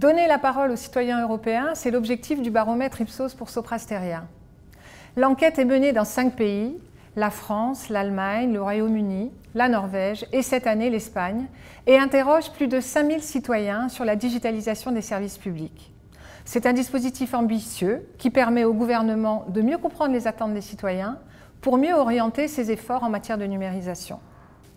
Donner la parole aux citoyens européens, c'est l'objectif du baromètre Ipsos pour Sopra Steria. L'enquête est menée dans 5 pays, la France, l'Allemagne, le Royaume-Uni, la Norvège et cette année l'Espagne, et interroge plus de 5000 citoyens sur la digitalisation des services publics. C'est un dispositif ambitieux qui permet au gouvernement de mieux comprendre les attentes des citoyens pour mieux orienter ses efforts en matière de numérisation.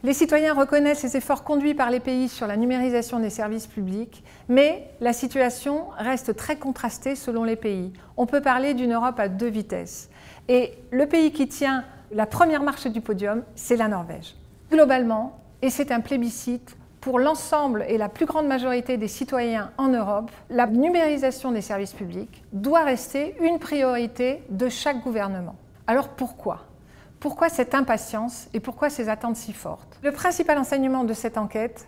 Les citoyens reconnaissent les efforts conduits par les pays sur la numérisation des services publics, mais la situation reste très contrastée selon les pays. On peut parler d'une Europe à 2 vitesses. Et le pays qui tient la première marche du podium, c'est la Norvège. Globalement, et c'est un plébiscite, pour l'ensemble et la plus grande majorité des citoyens en Europe, la numérisation des services publics doit rester une priorité de chaque gouvernement. Alors pourquoi ? Pourquoi cette impatience et pourquoi ces attentes si fortes? Le principal enseignement de cette enquête,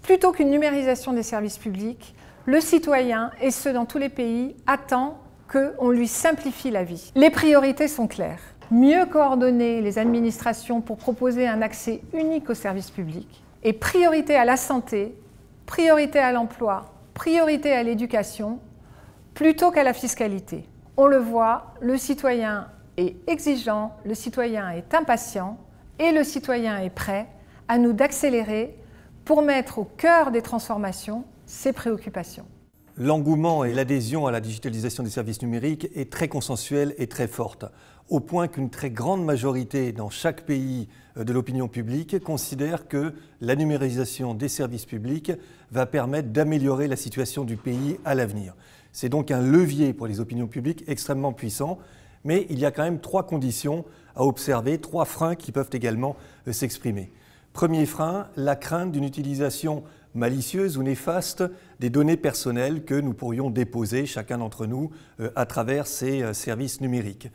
plutôt qu'une numérisation des services publics, le citoyen, et ce dans tous les pays, attend qu'on lui simplifie la vie. Les priorités sont claires. Mieux coordonner les administrations pour proposer un accès unique aux services publics et priorité à la santé, priorité à l'emploi, priorité à l'éducation, plutôt qu'à la fiscalité. On le voit, le citoyen est exigeant, le citoyen est impatient et le citoyen est prêt. À nous d'accélérer pour mettre au cœur des transformations ses préoccupations. L'engouement et l'adhésion à la digitalisation des services numériques est très consensuelle et très forte, au point qu'une très grande majorité dans chaque pays de l'opinion publique considère que la numérisation des services publics va permettre d'améliorer la situation du pays à l'avenir. C'est donc un levier pour les opinions publiques extrêmement puissant. Mais il y a quand même 3 conditions à observer, 3 freins qui peuvent également s'exprimer. Premier frein, la crainte d'une utilisation malicieuse ou néfaste des données personnelles que nous pourrions déposer, chacun d'entre nous, à travers ces services numériques.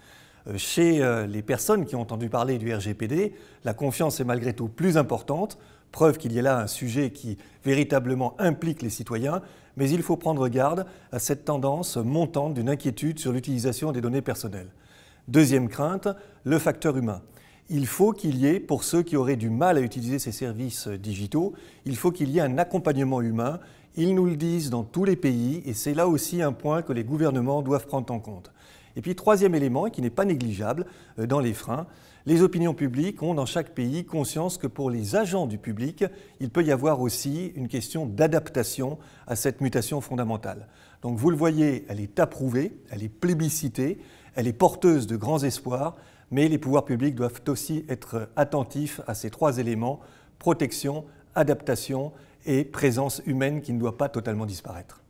Chez les personnes qui ont entendu parler du RGPD, la confiance est malgré tout plus importante, preuve qu'il y a là un sujet qui véritablement implique les citoyens, mais il faut prendre garde à cette tendance montante d'une inquiétude sur l'utilisation des données personnelles. Deuxième crainte, le facteur humain. Il faut qu'il y ait, pour ceux qui auraient du mal à utiliser ces services digitaux, il faut qu'il y ait un accompagnement humain. Ils nous le disent dans tous les pays et c'est là aussi un point que les gouvernements doivent prendre en compte. Et puis troisième élément, et qui n'est pas négligeable dans les freins, les opinions publiques ont dans chaque pays conscience que pour les agents du public, il peut y avoir aussi une question d'adaptation à cette mutation fondamentale. Donc vous le voyez, elle est approuvée, elle est plébiscitée, elle est porteuse de grands espoirs, mais les pouvoirs publics doivent aussi être attentifs à ces 3 éléments, protection, adaptation et présence humaine qui ne doit pas totalement disparaître.